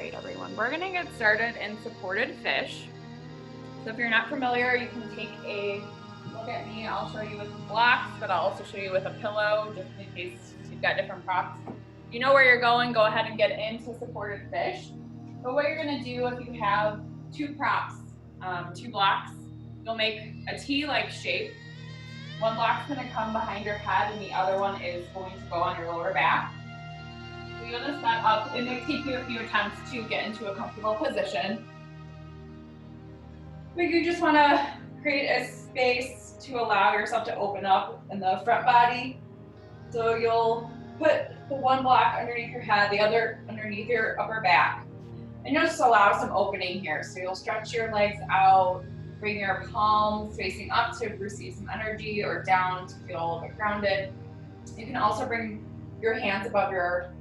right, everyone, we're gonna get started in supported fish. So if you're not familiar, you can take a look at me. I'll show you with blocks, but I'll also show you with a pillow, just in case you've got different props. You know where you're going, go ahead and get into supported fish. But what you're gonna do if you have two props, two blocks, you'll make a T-like shape. One block's gonna come behind your head and the other one is going to go on your lower back. So you're gonna set up, it may take you a few attempts to get into a comfortable position. But you just wanna create a space to allow yourself to open up in the front body. So you'll put the one block underneath your head, the other underneath your upper back. And you'll just allow some opening here. So you'll stretch your legs out, bring your palms facing up to receive some energy or down to feel a little bit grounded. You can also bring your hands above your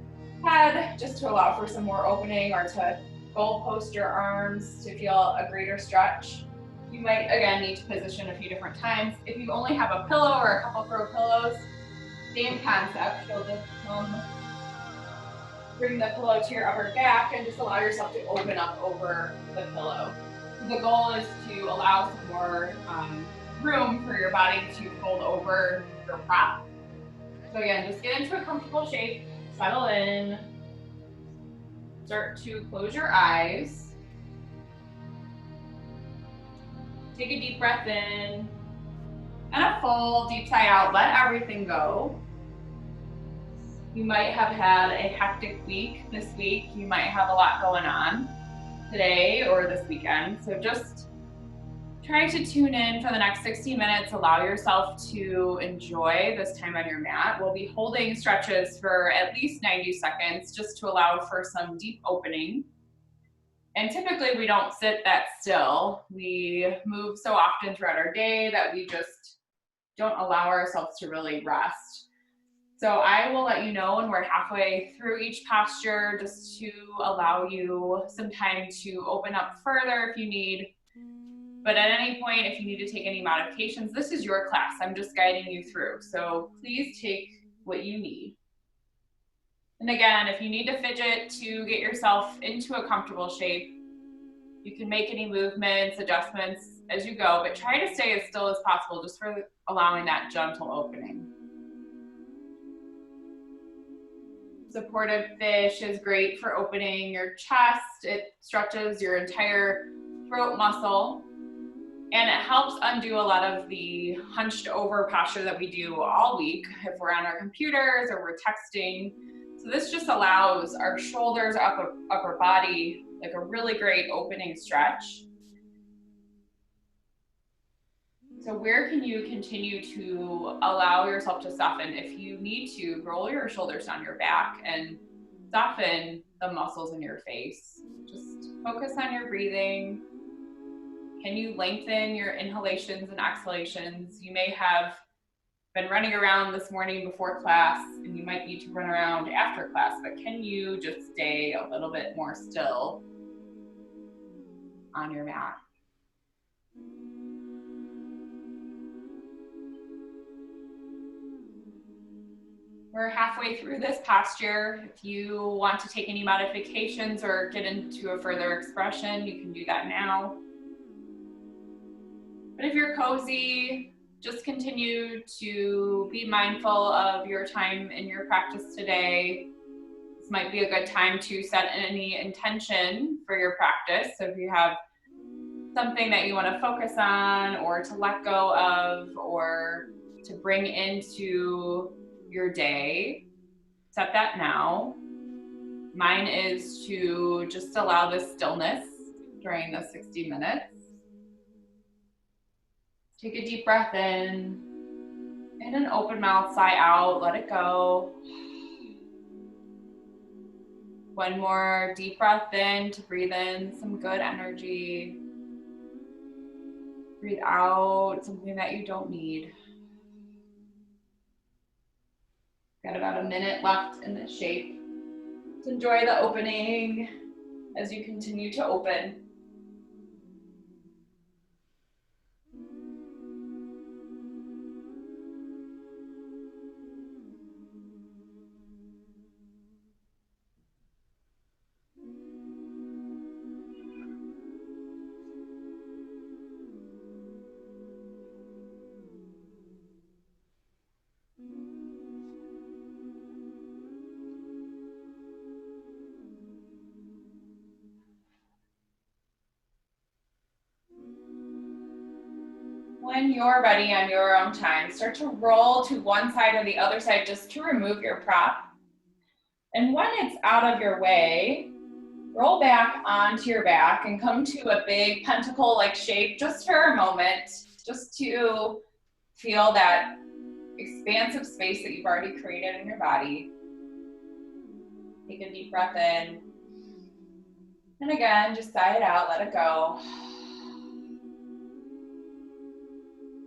head just to allow for some more opening or to goal post your arms to feel a greater stretch. You might, again, need to position a few different times. If you only have a pillow or a couple throw pillows, same concept. You'll just bring the pillow to your upper back and just allow yourself to open up over the pillow. The goal is to allow some more room for your body to fold over your prop. So again, just get into a comfortable shape, settle in, start to close your eyes. Take a deep breath in and a full deep sigh out, let everything go. You might have had a hectic week this week. You might have a lot going on today or this weekend. So just try to tune in for the next 60 minutes. Allow yourself to enjoy this time on your mat. We'll be holding stretches for at least 90 seconds just to allow for some deep opening. And typically we don't sit that still. We move so often throughout our day that we just don't allow ourselves to really rest. So I will let you know when we're halfway through each posture, just to allow you some time to open up further if you need. But at any point, if you need to take any modifications, this is your class. I'm just guiding you through. So please take what you need. And again, if you need to fidget to get yourself into a comfortable shape, you can make any movements, adjustments as you go, but try to stay as still as possible just for allowing that gentle opening. Supported fish is great for opening your chest. It stretches your entire throat muscle, and it helps undo a lot of the hunched over posture that we do all week if we're on our computers or we're texting. So this just allows our shoulders, upper body, like a really great opening stretch. So where can you continue to allow yourself to soften? If you need to, roll your shoulders down your back and soften the muscles in your face. Just focus on your breathing. Can you lengthen your inhalations and exhalations? You may have been running around this morning before class and you might need to run around after class, but can you just stay a little bit more still on your mat? We're halfway through this posture. If you want to take any modifications or get into a further expression, you can do that now. But if you're cozy, just continue to be mindful of your time in your practice today. This might be a good time to set any intention for your practice. So if you have something that you want to focus on or to let go of or to bring into your day, set that now. Mine is to just allow this stillness during the 60 minutes. Take a deep breath in and an open mouth sigh out, let it go. One more deep breath in to breathe in some good energy. Breathe out something that you don't need. Got about a minute left in this shape. Just enjoy the opening as you continue to open. when you're ready on your own time, start to roll to one side or the other side just to remove your prop. And when it's out of your way, roll back onto your back and come to a big pentacle-like shape just for a moment, just to feel that expansive space that you've already created in your body. Take a deep breath in. And again, just sigh it out, let it go.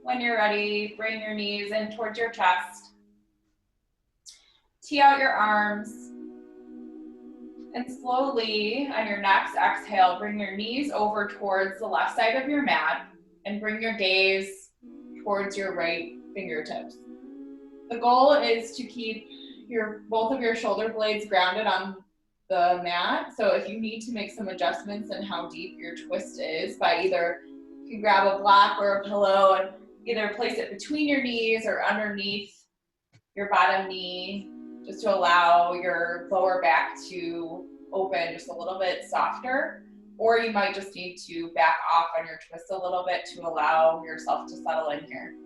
When you're ready, bring your knees in towards your chest. Tee out your arms. And slowly, on your next exhale, bring your knees over towards the left side of your mat and bring your gaze towards your right fingertips. The goal is to keep both of your shoulder blades grounded on the mat. So if you need to make some adjustments in how deep your twist is, by either you can grab a block or a pillow and either place it between your knees or underneath your bottom knee, just to allow your lower back to open just a little bit softer. Or you might just need to back off on your twist a little bit to allow yourself to settle in here.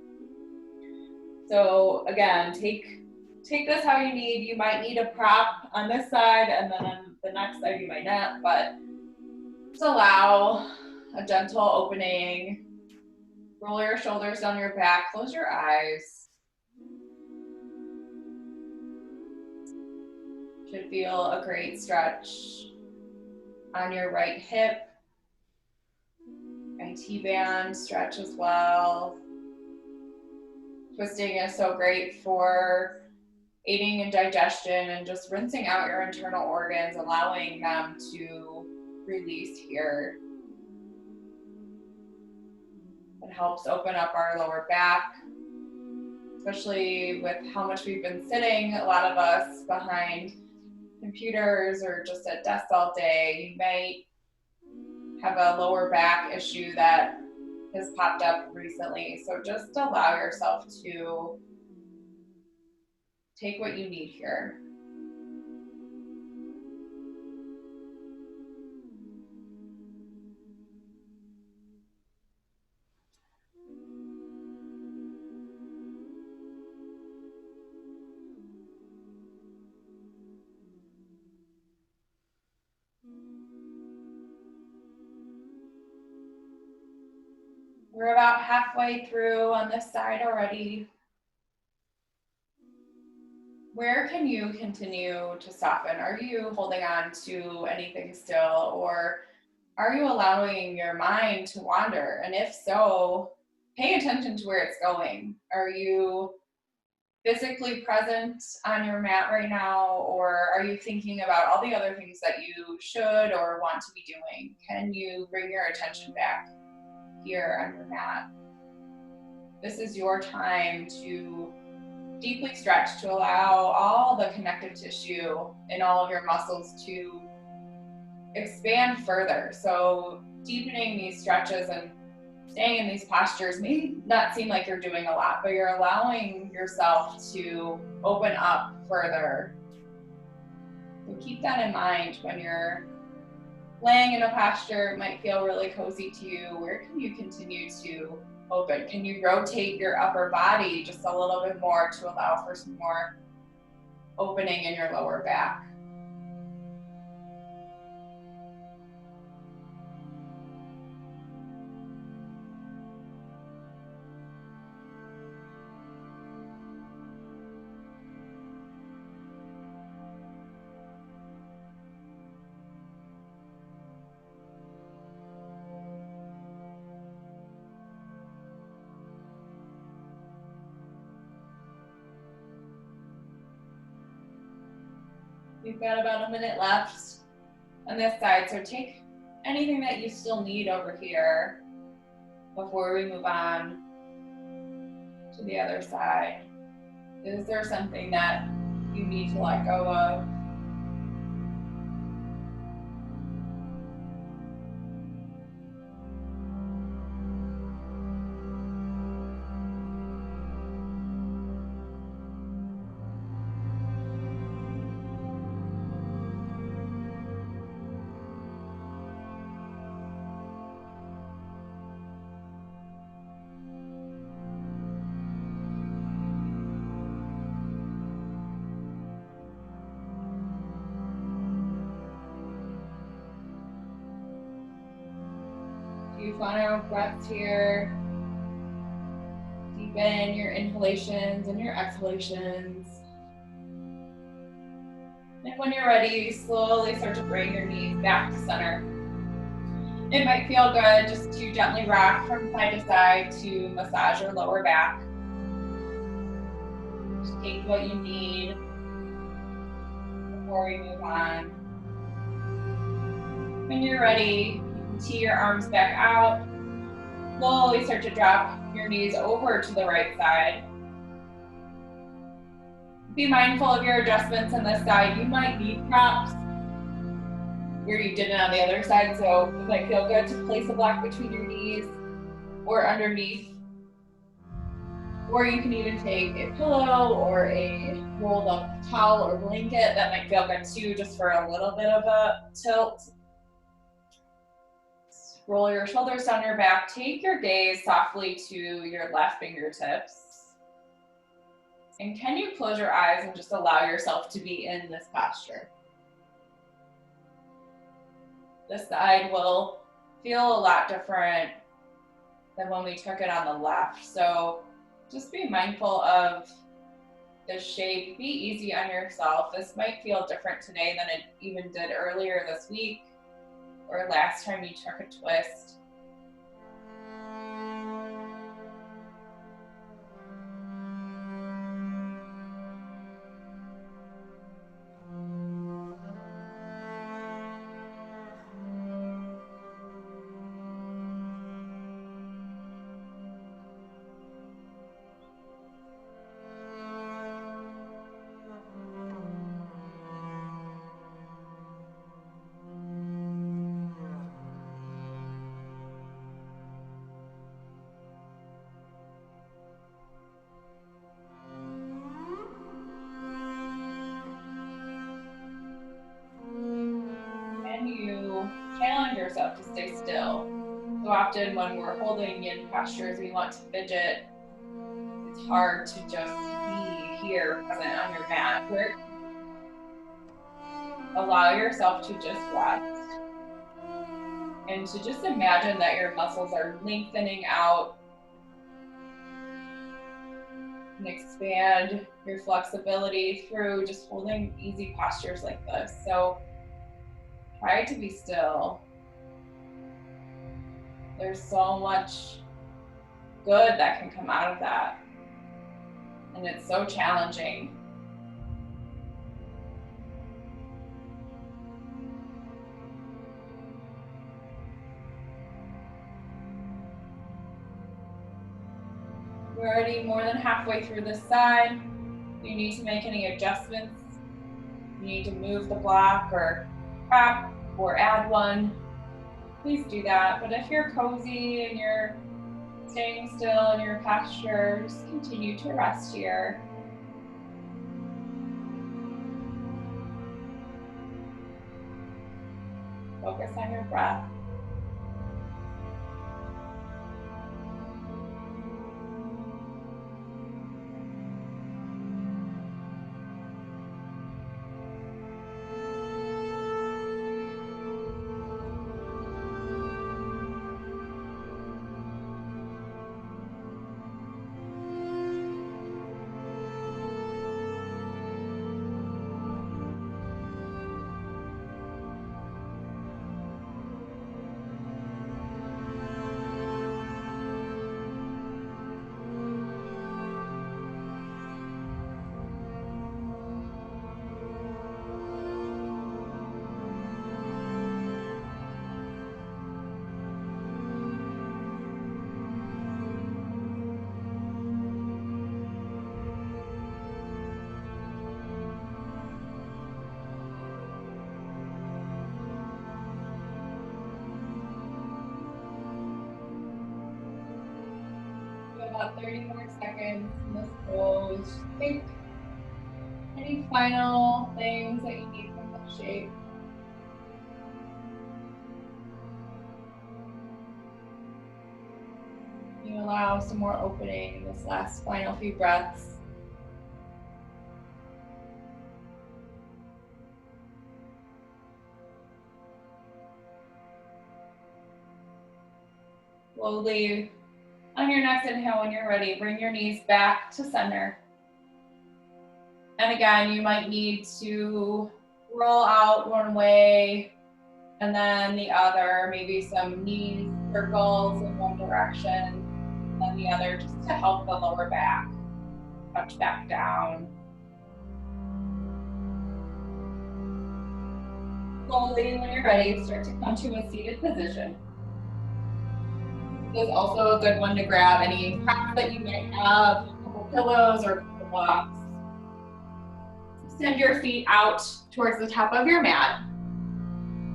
So again, take this how you need. You might need a prop on this side, and then on the next side you might not, but just allow a gentle opening. Roll your shoulders down your back, close your eyes. Should feel a great stretch on your right hip. IT band stretch as well. Twisting is so great for aiding in digestion and just rinsing out your internal organs, allowing them to release here. It helps open up our lower back, especially with how much we've been sitting, a lot of us behind computers or just at desks all day. You might have a lower back issue that has popped up recently. So just allow yourself to take what you need here. We're about halfway through on this side already. Where can you continue to soften? Are you holding on to anything still, or are you allowing your mind to wander? And if so, pay attention to where it's going. Are you physically present on your mat right now, or are you thinking about all the other things that you should or want to be doing? Can you bring your attention back here on your mat? This is your time to deeply stretch, to allow all the connective tissue in all of your muscles to expand further. So deepening these stretches and staying in these postures may not seem like you're doing a lot, but you're allowing yourself to open up further. So keep that in mind when you're laying in a posture. It might feel really cozy to you. Where can you continue to open? Can you rotate your upper body just a little bit more to allow for some more opening in your lower back? We've got about a minute left on this side, so take anything that you still need over here before we move on to the other side. Is there something that you need to let go of? few final breaths here. Deepen your inhalations and your exhalations. And when you're ready, slowly start to bring your knees back to center. It might feel good just to gently rock from side to side to massage your lower back. Just take what you need before we move on. When you're ready, you can tee your arms back out. Slowly start to drop your knees over to the right side. Be mindful of your adjustments on this side. You might need props where you didn't on the other side, so it might feel good to place a block between your knees or underneath. Or you can even take a pillow or a rolled up towel or blanket. That might feel good too, just for a little bit of a tilt. Roll your shoulders down your back. Take your gaze softly to your left fingertips. And can you close your eyes and just allow yourself to be in this posture? This side will feel a lot different than when we took it on the left. So just be mindful of the shape. Be easy on yourself. This might feel different today than it even did earlier this week or last time you took a twist. You challenge yourself to stay still. So often when we're holding in postures, we want to fidget. It's hard to just be here present on your mat. Allow yourself to just rest and to just imagine that your muscles are lengthening out and expand your flexibility through just holding easy postures like this. So try to be still. There's so much good that can come out of that. And it's so challenging. We're already more than halfway through this side. If you need to make any adjustments, you need to move the block or prop or add one, please do that. But if you're cozy and you're staying still in your posture, just continue to rest here. Focus on your breath. About 30 more seconds in this pose. Think any final things that you need from the shape. You allow some more opening in this last final few breaths. Slowly, on your next inhale, when you're ready, bring your knees back to center. And again, you might need to roll out one way and then the other, maybe some knee circles in one direction and the other, just to help the lower back touch back down. Slowly, when you're ready, start to come to a seated position. This is also a good one to grab any props that you might have, a couple pillows or a couple blocks. Send your feet out towards the top of your mat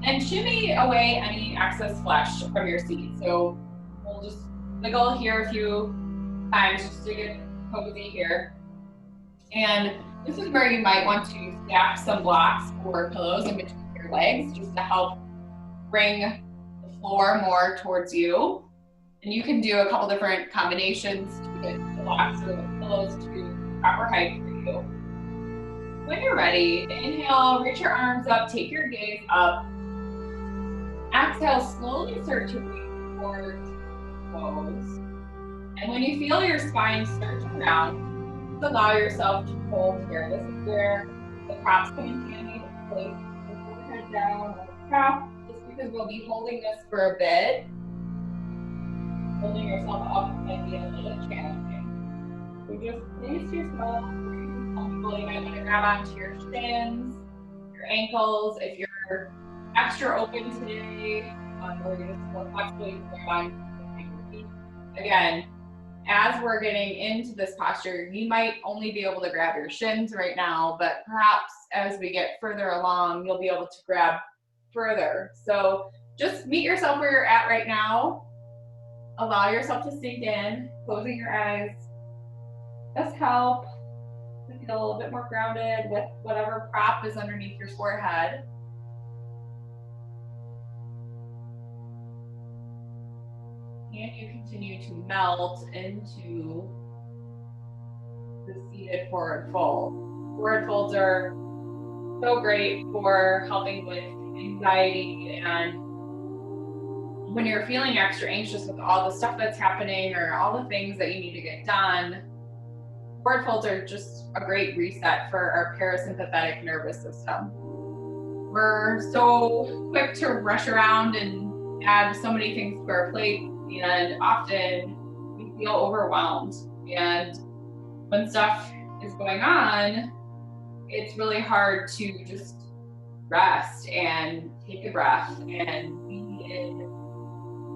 and shimmy away any excess flesh from your seat. So we'll just wiggle here a few times just to get cozy here. And this is where you might want to stack some blocks or pillows in between your legs just to help bring the floor more towards you. And you can do a couple different combinations to get the blocks or the pillows to proper height for you. When you're ready, inhale, reach your arms up, take your gaze up. Exhale, slowly start to reach towards toes. And when you feel your spine start to round, allow yourself to hold here. This is where the props come in handy to place the forehead down on the prop, just because we'll be holding this for a bit. Holding yourself up might be a little challenging. So just place yourself comfortable. You might want to grab onto your shins, your ankles. If you're extra open today, or you're just more flexible, you can grab on your feet. Again, as we're getting into this posture, you might only be able to grab your shins right now, but perhaps as we get further along, you'll be able to grab further. So just meet yourself where you're at right now. Allow yourself to sink in, closing your eyes. Just help to feel a little bit more grounded with whatever prop is underneath your forehead. And you continue to melt into the seated forward fold. Forward folds are so great for helping with anxiety, and when you're feeling extra anxious with all the stuff that's happening or all the things that you need to get done, forward folds are just a great reset for our parasympathetic nervous system. We're so quick to rush around and add so many things to our plate, and often we feel overwhelmed. And when stuff is going on, it's really hard to just rest and take a breath and be in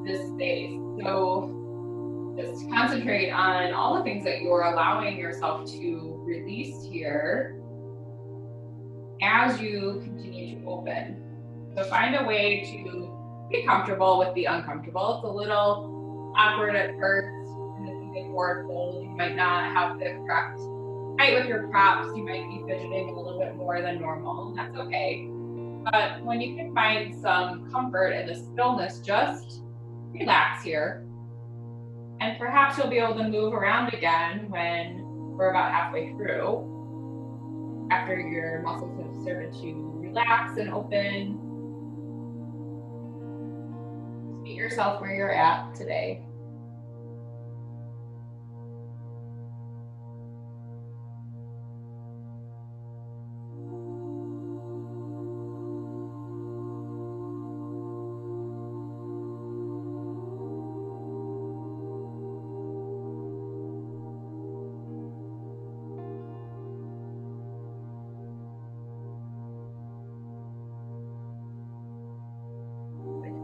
this space. So just concentrate on all the things that you're allowing yourself to release here as you continue to open. So find a way to be comfortable with the uncomfortable. It's a little awkward at first in the seated forward fold. You might not have the correct height with your props. You might be fidgeting a little bit more than normal. That's okay. But when you can find some comfort in the stillness, just relax here. And perhaps you'll be able to move around again when we're about halfway through, after your muscles have started to relax and open. Just meet yourself where you're at today.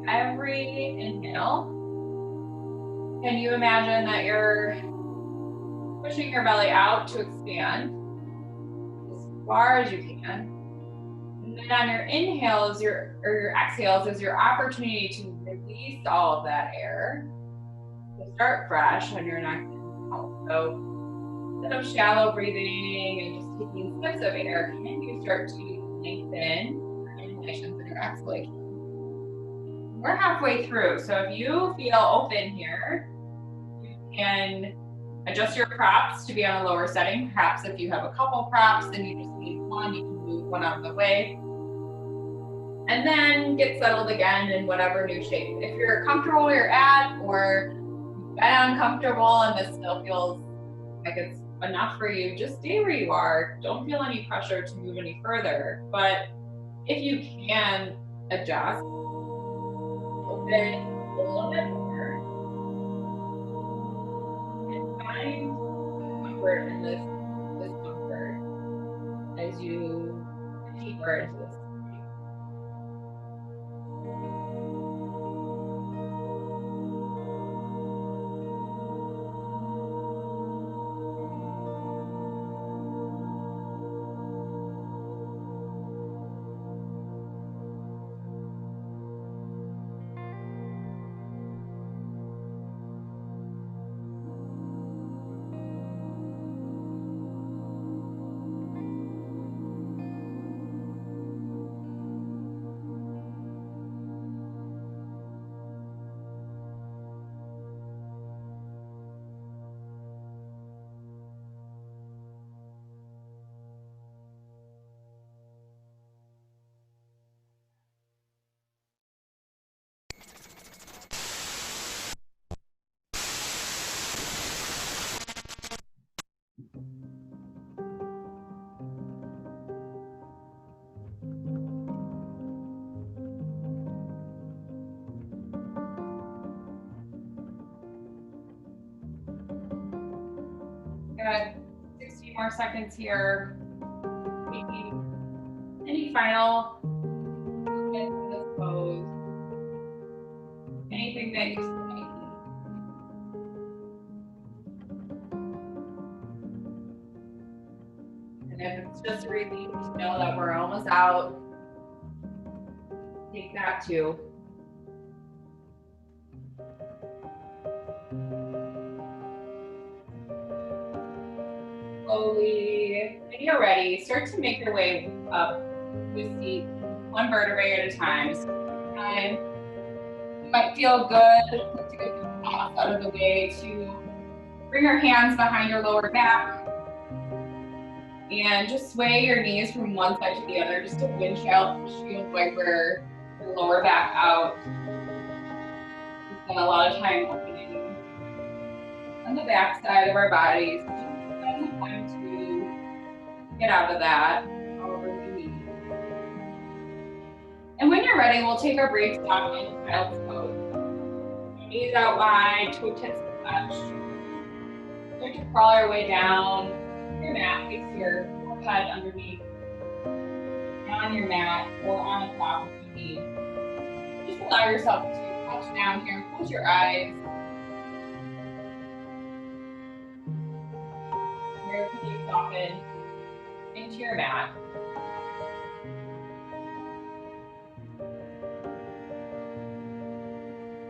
Every inhale, can you imagine that you're pushing your belly out to expand as far as you can? And then on your inhales, your exhales is your opportunity to release all of that air. So start fresh on your next inhale. So instead of shallow breathing and just taking sips of air, can you start to lengthen your inhalations and your exhalations? We're halfway through, so if you feel open here, you can adjust your props to be on a lower setting. Perhaps if you have a couple props and you just need one, you can move one out of the way. And then get settled again in whatever new shape. If you're comfortable where you're at, or you've been uncomfortable and this still feels like it's enough for you, just stay where you are. Don't feel any pressure to move any further. But if you can adjust, open a little bit more, and find comfort in this discomfort as you get deeper into this. Got 60 more seconds here. Making any final movements in this pose. Anything that you say. And if it's just a relief to know that we're almost out, take that too. Slowly, when you're ready, start to make your way up to a seat, one vertebrae at a time. You might feel good to get the thoughts out of the way to bring your hands behind your lower back and just sway your knees from one side to the other, just to windshield wiper your lower back out. We spend a lot of time opening on the back side of our bodies. Just spend time to get out of that, however you need. And when you're ready, we'll take our breaks down in child's pose. Knees out wide, toe tips touch. Start to crawl your way down your mat, face your forehead underneath, on your mat, or on the top if you need. Just allow yourself to touch down here, close your eyes. Where can you soften into your mat?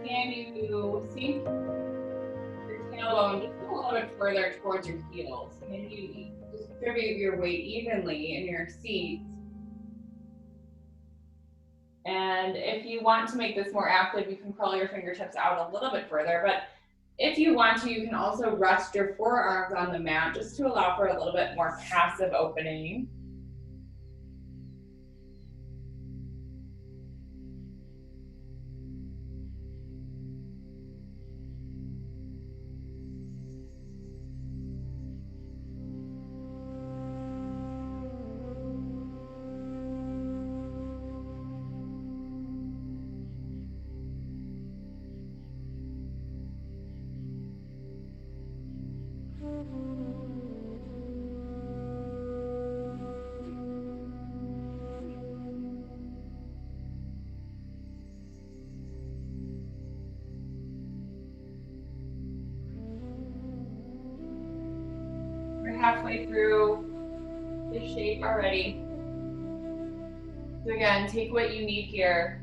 Can you sink your tailbone just a little bit further towards your heels? Can you distribute your weight evenly in your seat? And if you want to make this more active, you can curl your fingertips out a little bit further. But if you want to, you can also rest your forearms on the mat just to allow for a little bit more passive opening. Halfway through this shape already. So again, take what you need here.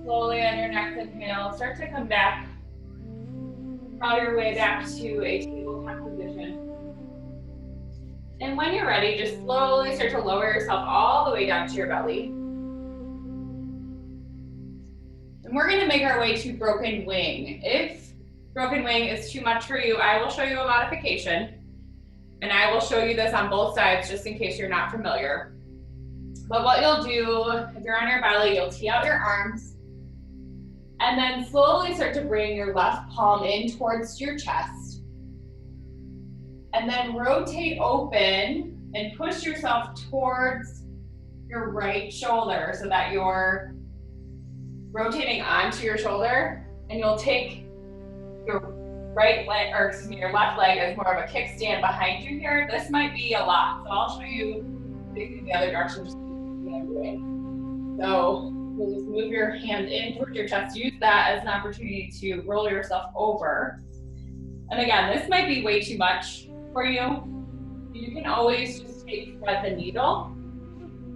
Slowly on your next inhale, start to come back. Draw your way back to a tabletop position. And when you're ready, just slowly start to lower yourself all the way down to your belly. And we're gonna make our way to broken wing. If broken wing is too much for you, I will show you a modification. And I will show you this on both sides just in case you're not familiar. But what you'll do, if you're on your belly, you'll tee out your arms and then slowly start to bring your left palm in towards your chest. And then rotate open and push yourself towards your right shoulder so that you're rotating onto your shoulder, and you'll take your right leg, or excuse me, your left leg as more of a kickstand behind you here. This might be a lot, so I'll show you the other direction, just what I'm doing. So you'll just move your hand in towards your chest. Use that as an opportunity to roll yourself over. And again, this might be way too much for you. You can always just thread the needle,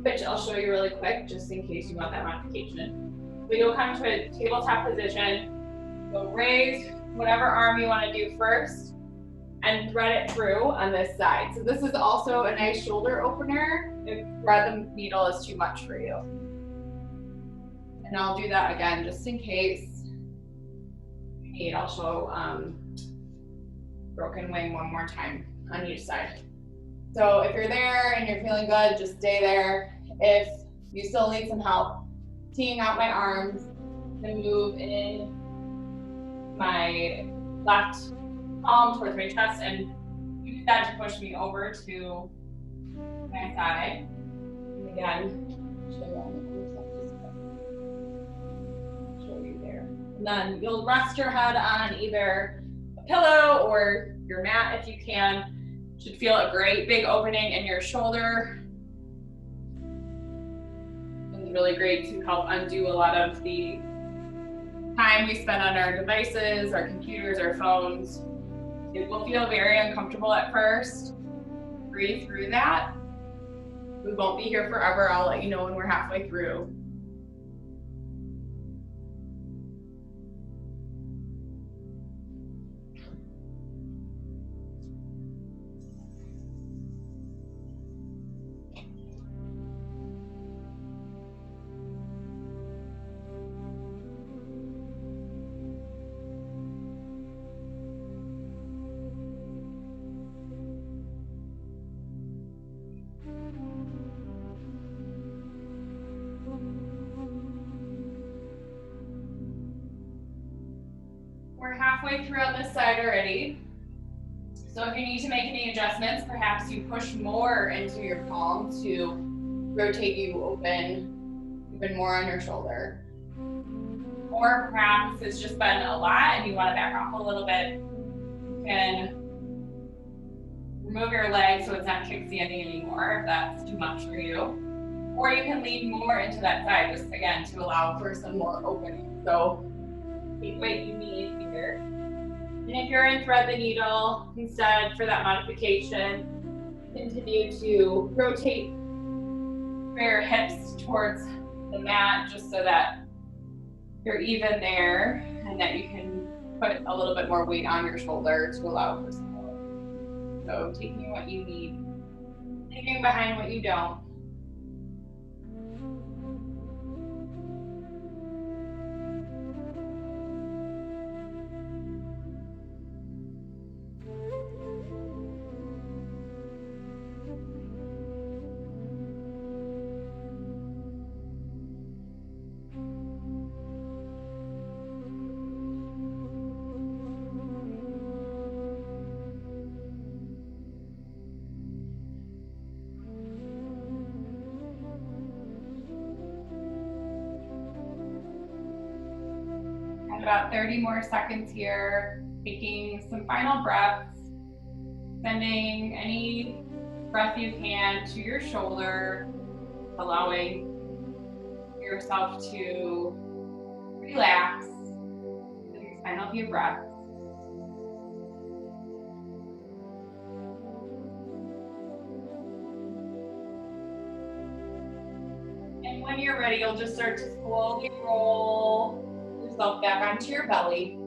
which I'll show you really quick, just in case you want that modification. But you'll come to a tabletop position. You'll raise whatever arm you want to do first and thread it through on this side. So this is also a nice shoulder opener if thread the needle is too much for you. And I'll do that again just in case you need. I'll show broken wing one more time on each side. So if you're there and you're feeling good, just stay there. If you still need some help teeing out my arms, and move in my left palm towards my chest and use that to push me over to my side. And again, show you there. And then you'll rest your head on either a pillow or your mat if you can. Should feel a great big opening in your shoulder. It's really great to help undo a lot of the time we spend on our devices, our computers, our phones. It will feel very uncomfortable at first. Breathe through that. We won't be here forever. I'll let you know when we're halfway through. We're halfway through on this side already. So if you need to make any adjustments, perhaps you push more into your palm to rotate you open even more on your shoulder. Or perhaps it's just been a lot and you want to back off a little bit. You can remove your leg so it's not kickstanding anymore if that's too much for you. Or you can lean more into that side, just again to allow for some more opening. So take what you need here. And if you're in thread the needle instead for that modification, continue to rotate your hips towards the mat just so that you're even there and that you can put a little bit more weight on your shoulder to allow for support. So taking what you need, leaving behind what you don't. About 30 more seconds here, taking some final breaths, sending any breath you can to your shoulder, allowing yourself to relax with these final few breaths. And And when you're ready, you'll just start to slowly roll yourself back onto your belly.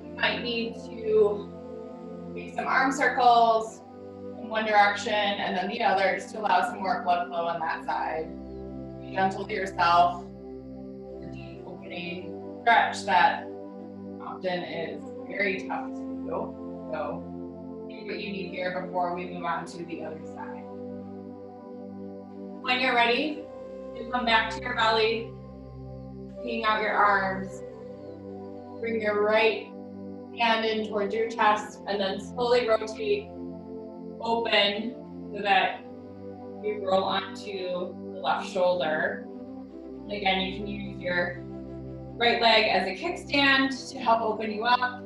You might need to make some arm circles in one direction and then the other, just to allow some more blood flow on that side. Be gentle to yourself. A deep opening stretch that often is very tough to do. So do what you need here before we move on to the other side. When you're ready, you come back to your belly, hang out your arms. Bring your right hand in towards your chest and then slowly rotate open so that you roll onto the left shoulder. And again, you can use your right leg as a kickstand to help open you up.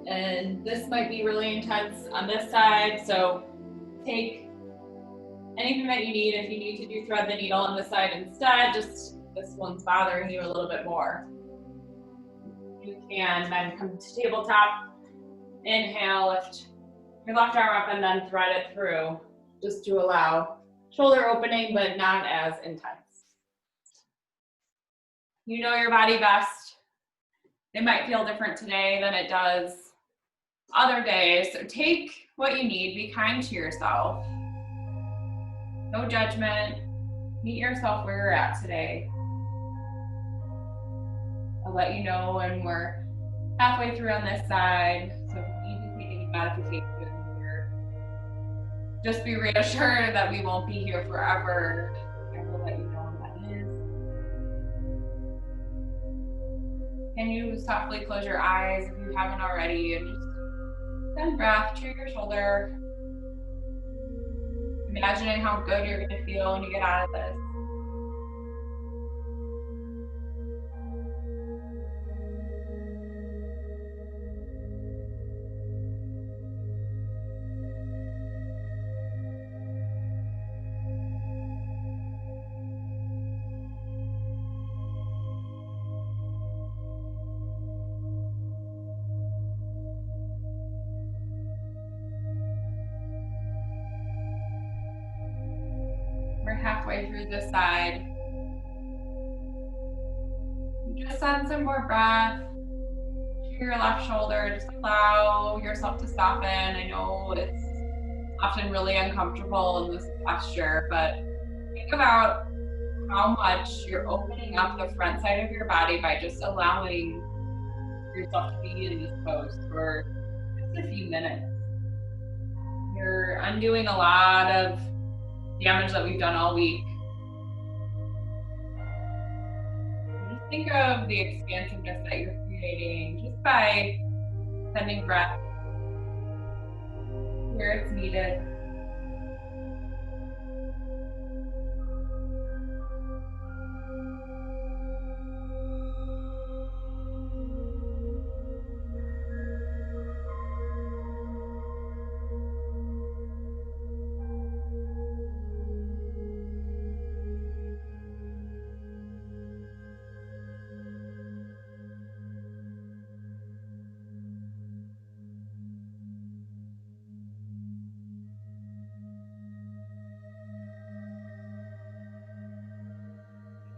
And this might be really intense on this side, so take anything that you need. If you need to do thread the needle on this side instead, just this one's bothering you a little bit more. You can then come to tabletop, inhale, lift your left arm up and then thread it through, just to allow shoulder opening, but not as intense. You know your body best. It might feel different today than it does other days, so take what you need, be kind to yourself. No judgment, meet yourself where you're at today. I'll let you know when we're halfway through on this side, so if you need to make any modifications here, just be reassured that we won't be here forever. I will let you know when that is. Can you softly close your eyes if you haven't already, and just send breath to your shoulder, imagining how good you're going to feel when you get out of this. We're halfway through this side. Just send some more breath to your left shoulder. Just allow yourself to soften. I know it's often really uncomfortable in this posture, but think about how much you're opening up the front side of your body by just allowing yourself to be in this pose for just a few minutes. You're undoing a lot of damage that we've done all week. Just think of the expansiveness that you're creating just by sending breath where it's needed.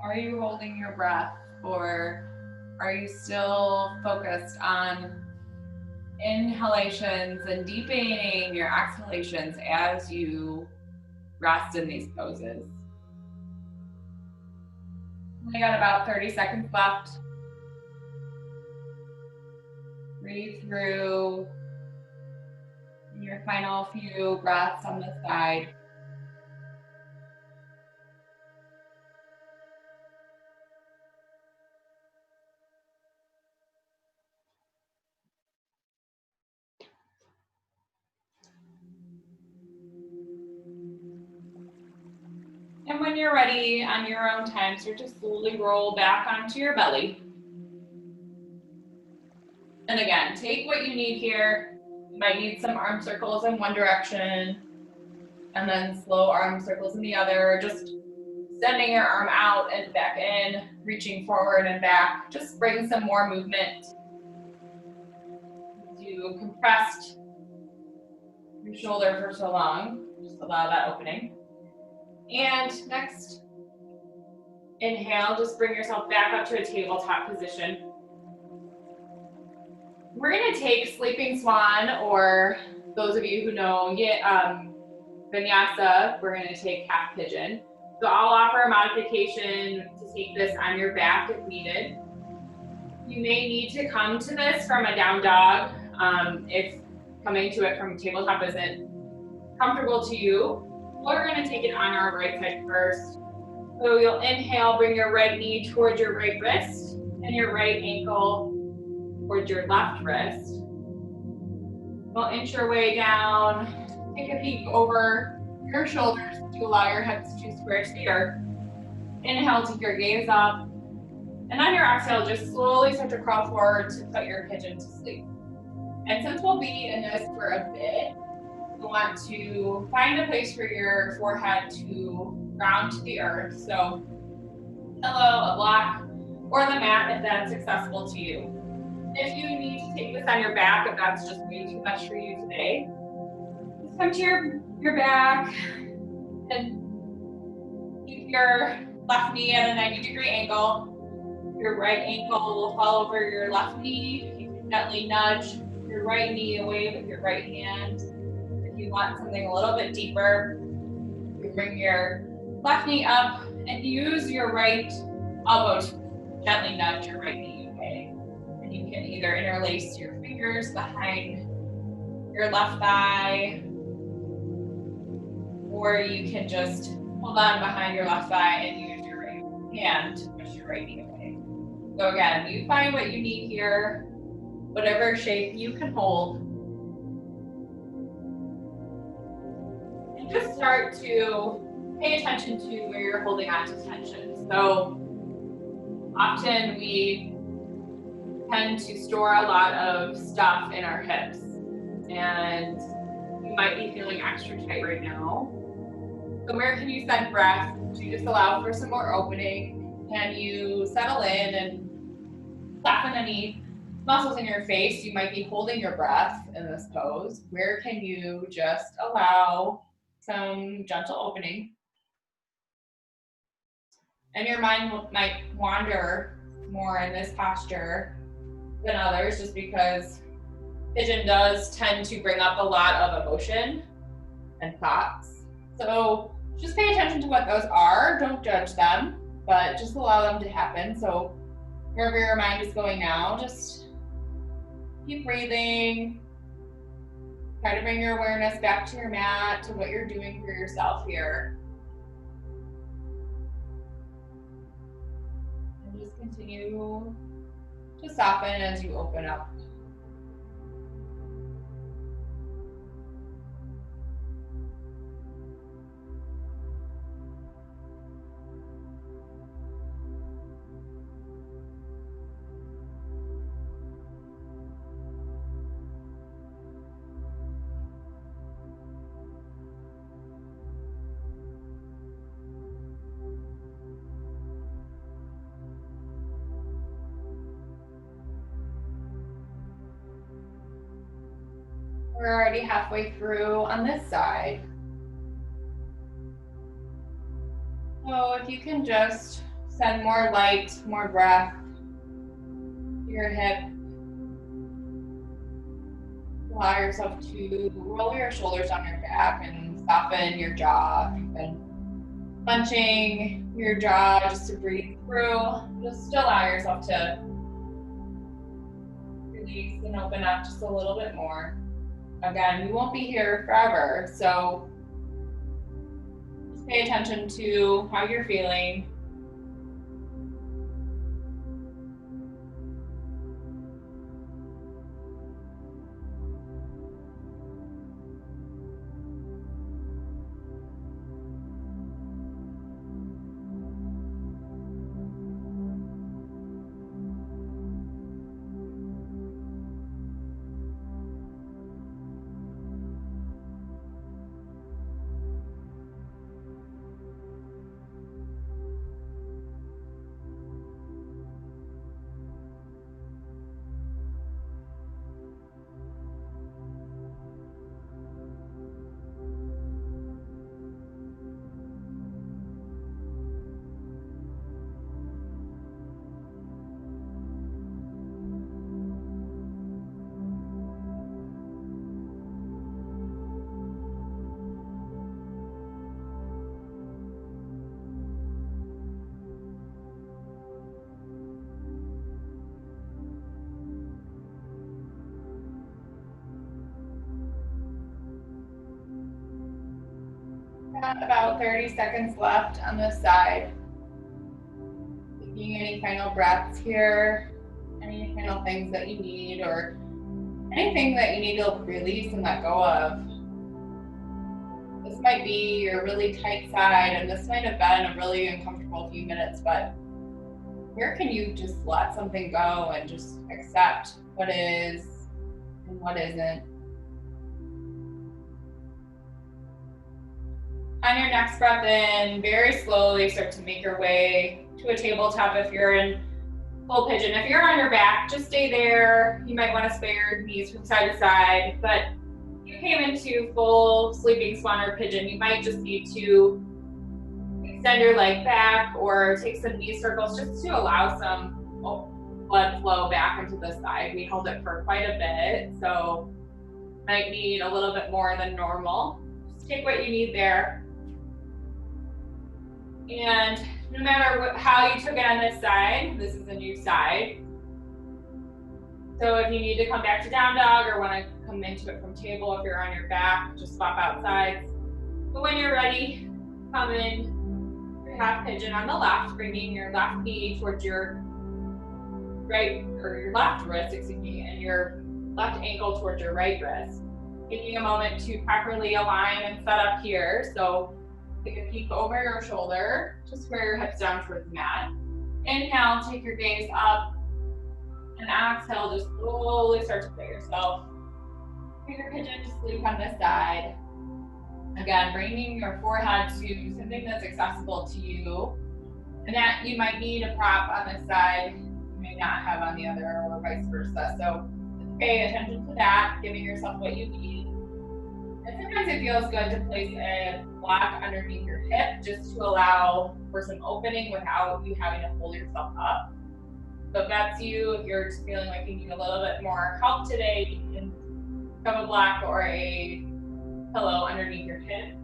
Are you holding your breath, or are you still focused on inhalations and deepening your exhalations as you rest in these poses? We got about 30 seconds left. Breathe through your final few breaths on this side. And when you're ready on your own time, start to slowly roll back onto your belly. And again, take what you need here. You might need some arm circles in one direction and then slow arm circles in the other. Just sending your arm out and back in, reaching forward and back. Just bring some more movement. You compressed your shoulder for so long. Just allow that opening. And next, inhale, just bring yourself back up to a tabletop position. We're gonna take sleeping swan, or those of you who know vinyasa, we're gonna take half pigeon. So I'll offer a modification to take this on your back if needed. You may need to come to this from a down dog if coming to it from tabletop isn't comfortable to you. We're gonna take it on our right side first. So you'll inhale, bring your right knee towards your right wrist and your right ankle towards your left wrist. We'll inch your way down, take a peek over your shoulders to allow your hips to square to the earth. Inhale, take your gaze up. And on your exhale, just slowly start to crawl forward to put your pigeon to sleep. And since we'll be in this for a bit, you want to find a place for your forehead to ground to the earth. So pillow, a block, or the mat if that's accessible to you. If you need to take this on your back, if that's just way too much for you today, just come to your back and keep your left knee at a 90-degree angle. Your right ankle will fall over your left knee. You can gently nudge your right knee away with your right hand. If you want something a little bit deeper, you bring your left knee up and use your right elbow to gently nudge your right knee away. And you can either interlace your fingers behind your left thigh, or you can just hold on behind your left thigh and use your right hand to push your right knee away. So again, you find what you need here, whatever shape you can hold. And just start to pay attention to where you're holding on to tension. So often we tend to store a lot of stuff in our hips, and you might be feeling extra tight right now. So where can you send breath to just allow for some more opening? Can you settle in and soften any muscles in your face? You might be holding your breath in this pose. Where can you just allow some gentle opening? And your mind might wander more in this posture than others, just because pigeon does tend to bring up a lot of emotion and thoughts. So just pay attention to what those are. Don't judge them, but just allow them to happen. So wherever your mind is going now, just keep breathing. Try to bring your awareness back to your mat, to what you're doing for yourself here. And just continue to soften as you open up. We're already halfway through on this side. So if you can just send more light, more breath to your hip. Allow yourself to roll your shoulders on your back and soften your jaw. And clenching your jaw just to breathe through. Just allow yourself to release and open up just a little bit more. Again, we won't be here forever, so just pay attention to how you're feeling. got about 30 seconds left on this side. Taking any final breaths here, any final things that you need, or anything that you need to release and let go of. This might be your really tight side, and this might have been a really uncomfortable few minutes, but where can you just let something go and just accept what is and what isn't? On your next breath in, very slowly start to make your way to a tabletop if you're in full pigeon. If you're on your back, just stay there. You might want to sway your knees from side to side, but if you came into full sleeping swan or pigeon, you might just need to extend your leg back or take some knee circles just to allow some blood flow back into the side. We held it for quite a bit, so might need a little bit more than normal. Just take what you need there. And no matter how you took it on this side, this is a new side. So if you need to come back to down dog or want to come into it from table, if you're on your back, just swap out sides. But when you're ready, come in your half pigeon on the left, bringing your left knee towards your right, or your left wrist, excuse me, and your left ankle towards your right wrist. Taking a moment to properly align and set up here. So take a peek over your shoulder, just square your hips down towards the mat. Inhale, take your gaze up, and exhale, just slowly start to put yourself in your pigeon to sleep on this side. Again, bringing your forehead to something that's accessible to you, and that you might need a prop on this side, you may not have on the other, or vice versa. So pay attention to that, giving yourself what you need. And sometimes it feels good to place a block underneath your hip just to allow for some opening without you having to hold yourself up. So if that's you, if you're just feeling like you need a little bit more help today, you can have a block or a pillow underneath your hip.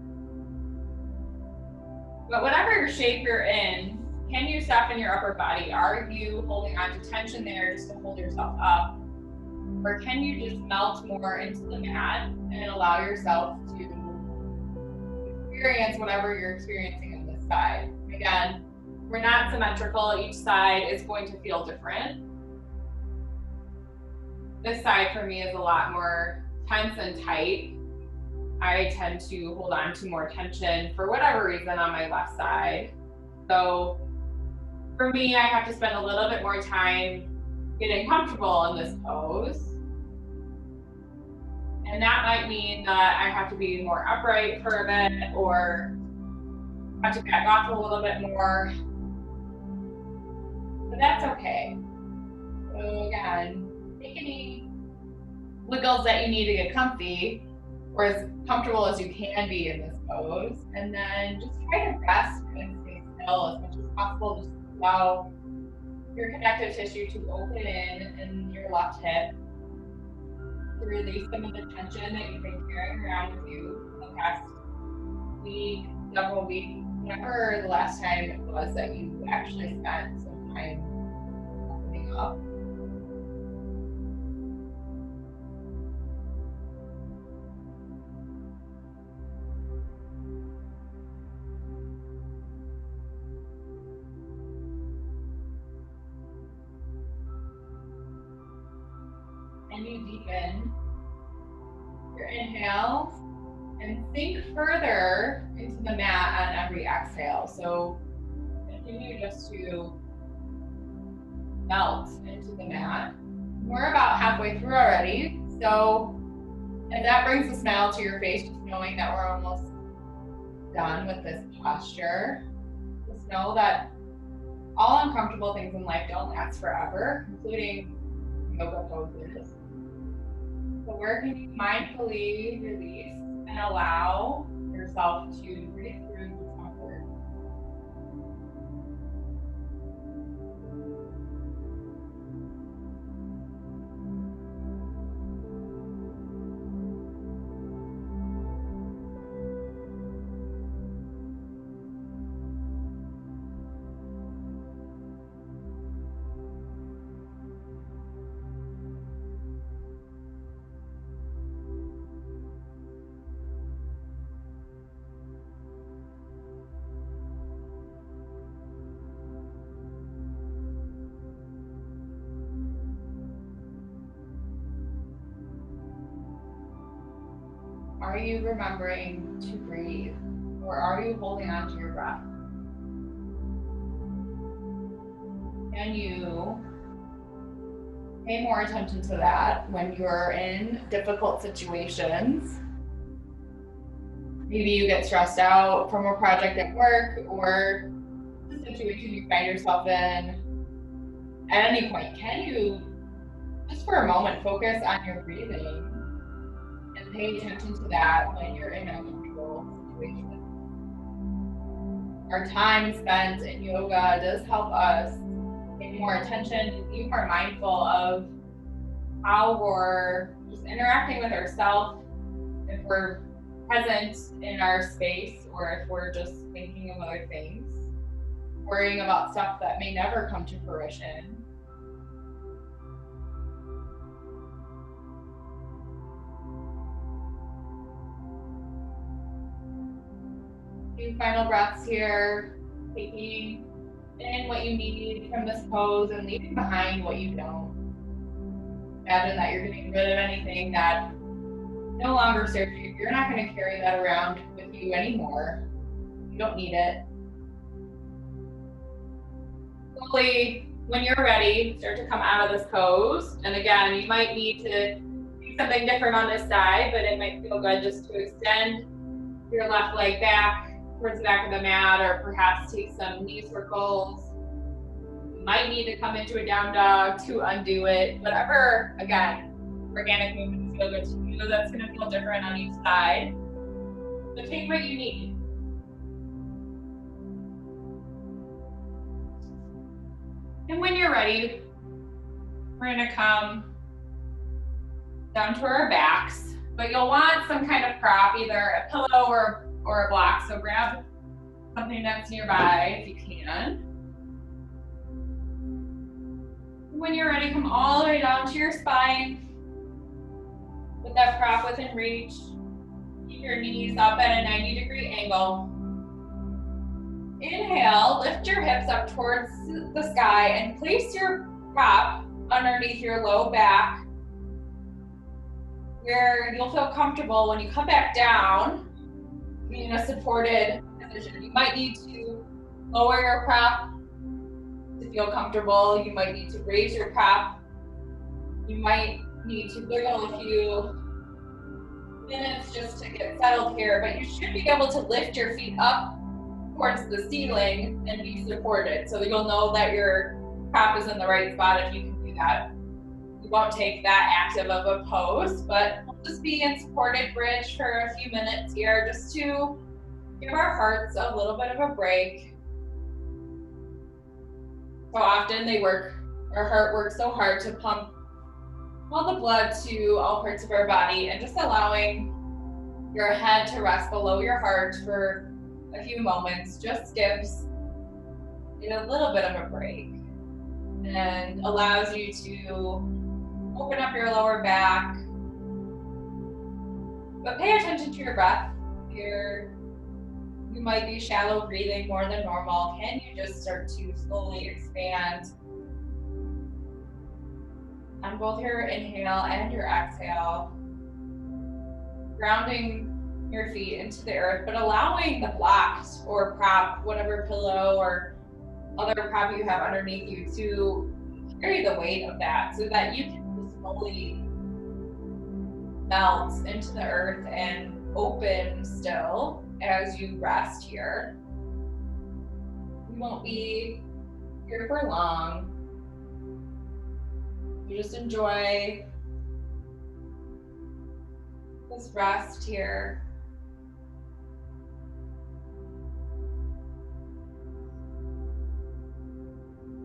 But whatever shape you're in, can you soften your upper body? Are you holding on to tension there just to hold yourself up? Or can you just melt more into the mat and allow yourself to experience whatever you're experiencing on this side? Again, we're not symmetrical. Each side is going to feel different. This side for me is a lot more tense and tight. I tend to hold on to more tension for whatever reason on my left side. So for me, I have to spend a little bit more time getting comfortable in this pose. And that might mean that I have to be more upright for a bit or have to back off a little bit more. But that's okay. So again, take any wiggles that you need to get comfy or as comfortable as you can be in this pose. And then just try to rest and stay still as much as possible. Just allow your connective tissue to open in your left hip to release some of the tension that you've been carrying around with you for the past week, several weeks, whatever the last time it was that you actually spent some time opening up. And you deepen your inhale and sink further into the mat on every exhale. So continue just to melt into the mat. We're about halfway through already. So, and that brings a smile to your face, just knowing that we're almost done with this posture. Just know that all uncomfortable things in life don't last forever, including yoga poses. So where can you mindfully release and allow yourself to breathe through discomfort? Are you remembering to breathe, or are you holding on to your breath? Can you pay more attention to that when you're in difficult situations? Maybe you get stressed out from a project at work or the situation you find yourself in. At any point, can you just for a moment focus on your breathing and pay attention to that when you're in a uncomfortable situation? Our time spent in yoga does help us pay more attention, be more mindful of how we're just interacting with ourselves, if we're present in our space or if we're just thinking of other things, worrying about stuff that may never come to fruition. Few final breaths here, taking in what you need from this pose and leaving behind what you don't. Imagine that you're getting rid of anything that no longer serves you. You're not going to carry that around with you anymore. You don't need it. Slowly, when you're ready, start to come out of this pose. And again, you might need to do something different on this side, but it might feel good just to extend your left leg back towards the back of the mat, or perhaps take some knee circles. You might need to come into a down dog to undo it. Whatever, again, organic movements feel good to you. That's going to feel different on each side. So take what you need. And when you're ready, we're going to come down to our backs, but you'll want some kind of prop, either a pillow or a block. So grab something that's nearby if you can. When you're ready, come all the way down to your spine with that prop within reach. Keep your knees up at a 90-degree angle. Inhale, lift your hips up towards the sky and place your prop underneath your low back, where you'll feel comfortable when you come back down in a supported position. You might need to lower your prop to feel comfortable. You might need to raise your prop. You might need to wiggle a few minutes just to get settled here, but you should be able to lift your feet up towards the ceiling and be supported. So you'll know that your prop is in the right spot if you can do that. We won't take that active of a pose, but we'll just be in supported bridge for a few minutes here just to give our hearts a little bit of a break. So often our heart works so hard to pump all the blood to all parts of our body, and just allowing your head to rest below your heart for a few moments just gives it a little bit of a break and allows you to open up your lower back. But pay attention to your breath. You might be shallow breathing more than normal. Can you just start to slowly expand on both your inhale and your exhale, grounding your feet into the earth, but allowing the block or prop, whatever pillow or other prop you have underneath you, to carry the weight of that so that you can slowly melt into the earth and open still as you rest here. You won't be here for long. You just enjoy this rest here.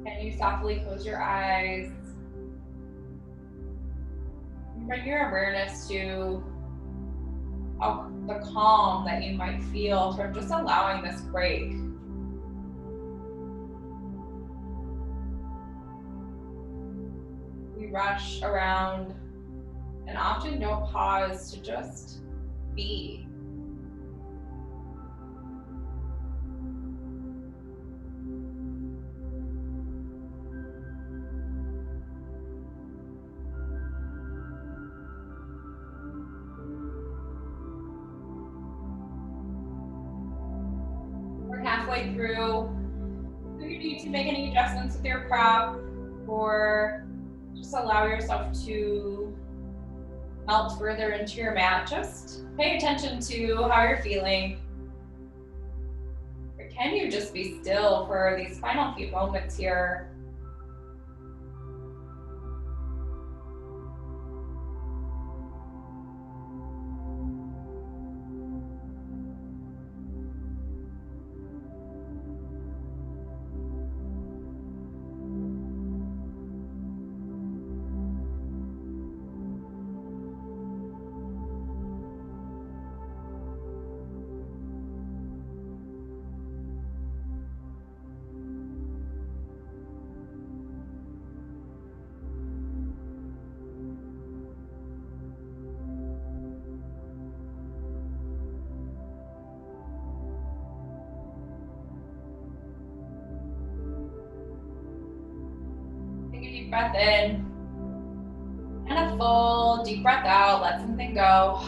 Can you softly close your eyes? Bring your awareness to the calm that you might feel from just allowing this break. We rush around and often don't pause to just be. halfway through. If you need to make any adjustments with your prep, or just allow yourself to melt further into your mat, just pay attention to how you're feeling. Or can you just be still for these final few moments here? Take a deep breath in. And a full deep breath out. Let something go.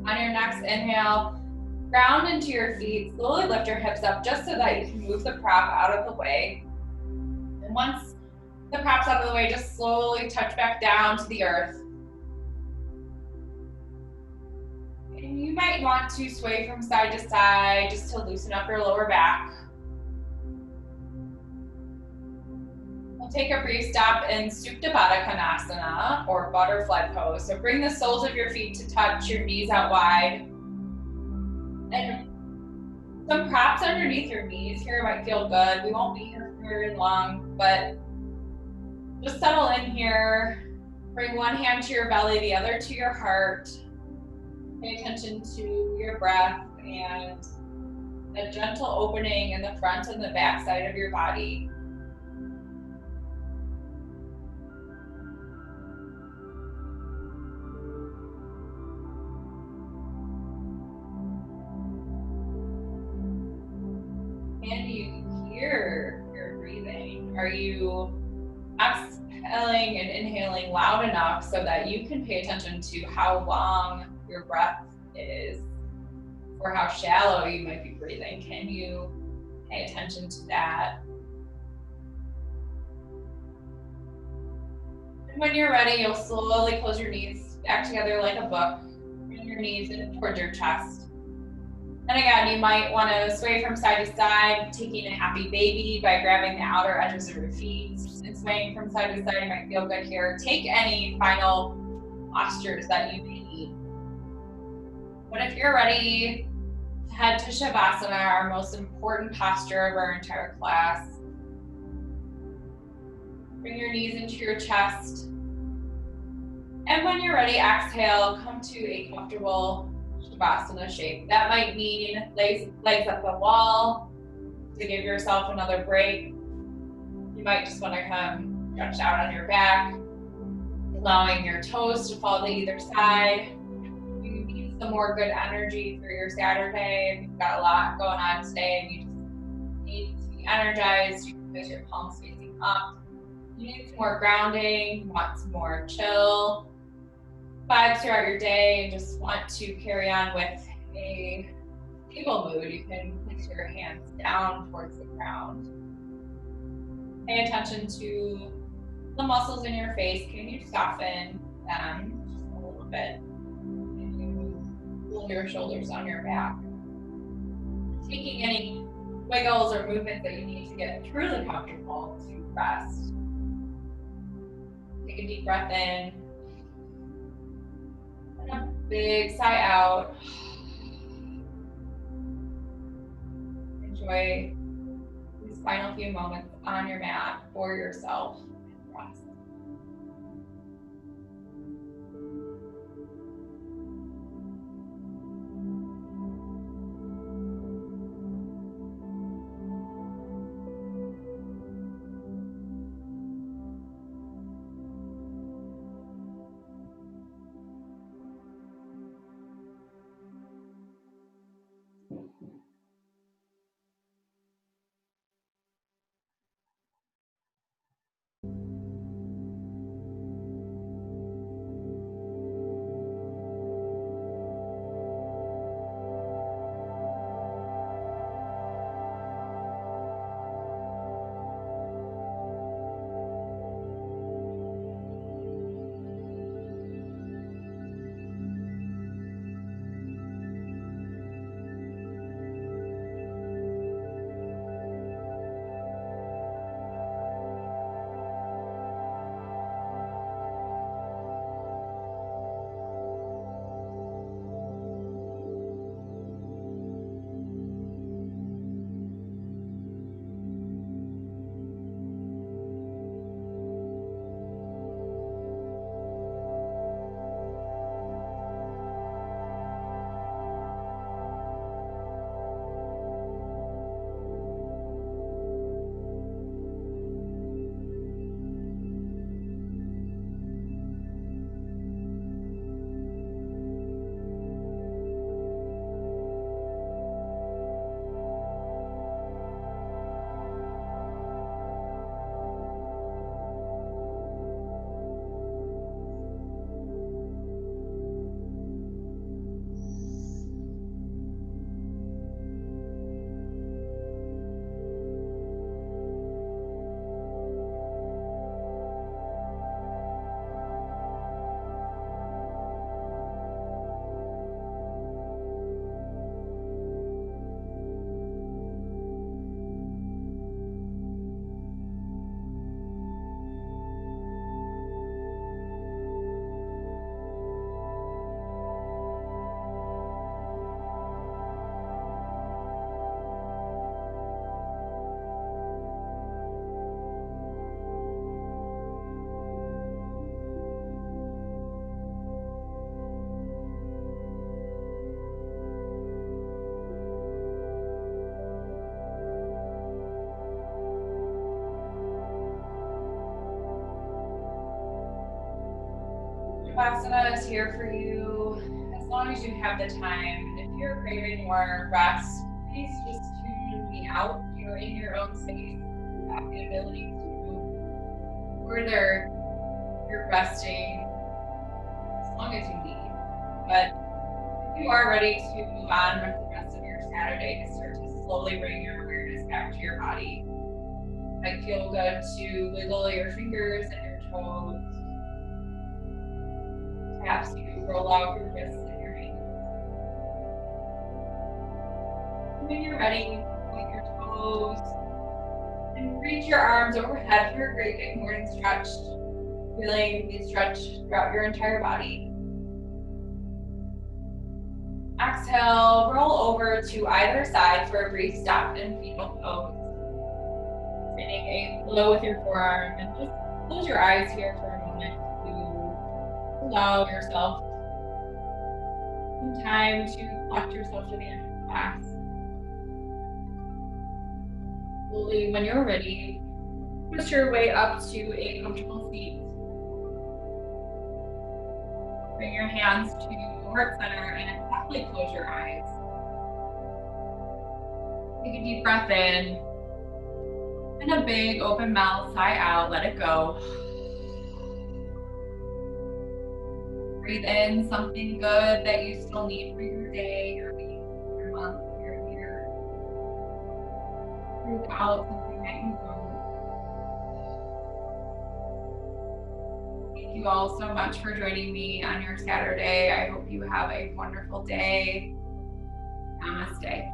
On your next inhale, ground into your feet. Slowly lift your hips up just so that you can move the prop out of the way. And once the prop's out of the way, just slowly touch back down to the earth. And you might want to sway from side to side just to loosen up your lower back. We'll take a brief stop in Supta Baddha Konasana, or butterfly pose. So bring the soles of your feet to touch, your knees out wide. And some props underneath your knees here might feel good. We won't be here for very long, but just settle in here. Bring one hand to your belly, the other to your heart. Pay attention to your breath and a gentle opening in the front and the back side of your body. Can you hear your breathing? Are you exhaling and inhaling loud enough so that you can pay attention to how long your breath is, or how shallow you might be breathing? Can you pay attention to that? And when you're ready, you'll slowly close your knees back together like a book. Bring your knees in towards your chest. And again, you might want to sway from side to side, taking a happy baby by grabbing the outer edges of your feet and swaying from side to side might feel good here. Take any final postures that you may need. But if you're ready, head to Shavasana, our most important posture of our entire class. Bring your knees into your chest. And when you're ready, exhale, come to a comfortable Shavasana shape. That might mean legs up the wall to give yourself another break. You might just want to come stretch out on your back, allowing your toes to fall to either side. You need some more good energy for your Saturday. You've got a lot going on today and you just need to be energized. You can put your palms facing up. You need some more grounding, you want some more chill vibes throughout your day, and just want to carry on with a stable mood. You can place your hands down towards the ground. Pay attention to the muscles in your face. Can you soften them just a little bit? Can you pull your shoulders on your back? Taking any wiggles or movements that you need to get truly comfortable to rest. Take a deep breath in. And a big sigh out. Enjoy these final few moments on your mat for yourself and rest. Shavasana is here for you as long as you have the time. And if you're craving more rest, please just tune me out. You're in your own space. You have the ability to further your resting as long as you need. But if you are ready to move on with the rest of your Saturday to start to slowly bring your awareness back to your body, it might feel good to wiggle your fingers and your toes. Perhaps you roll out your wrists and your hands. And when you're ready, point your toes and reach your arms overhead for a great big morning stretch. Feeling the stretch throughout your entire body. Exhale, roll over to either side for a brief stop in fetal pose. Creating a flow with your forearm, and just close your eyes here for a moment to allow yourself some time to collect yourself to the end of the class. Slowly, when you're ready, push your way up to a comfortable seat. Bring your hands to your heart center and softly close your eyes. Take a deep breath in. And a big open mouth, sigh out, let it go. Breathe in something good that you still need for your day, your week, your month, your year. Breathe out something that you don't. Thank you all so much for joining me on your Saturday. I hope you have a wonderful day. Namaste.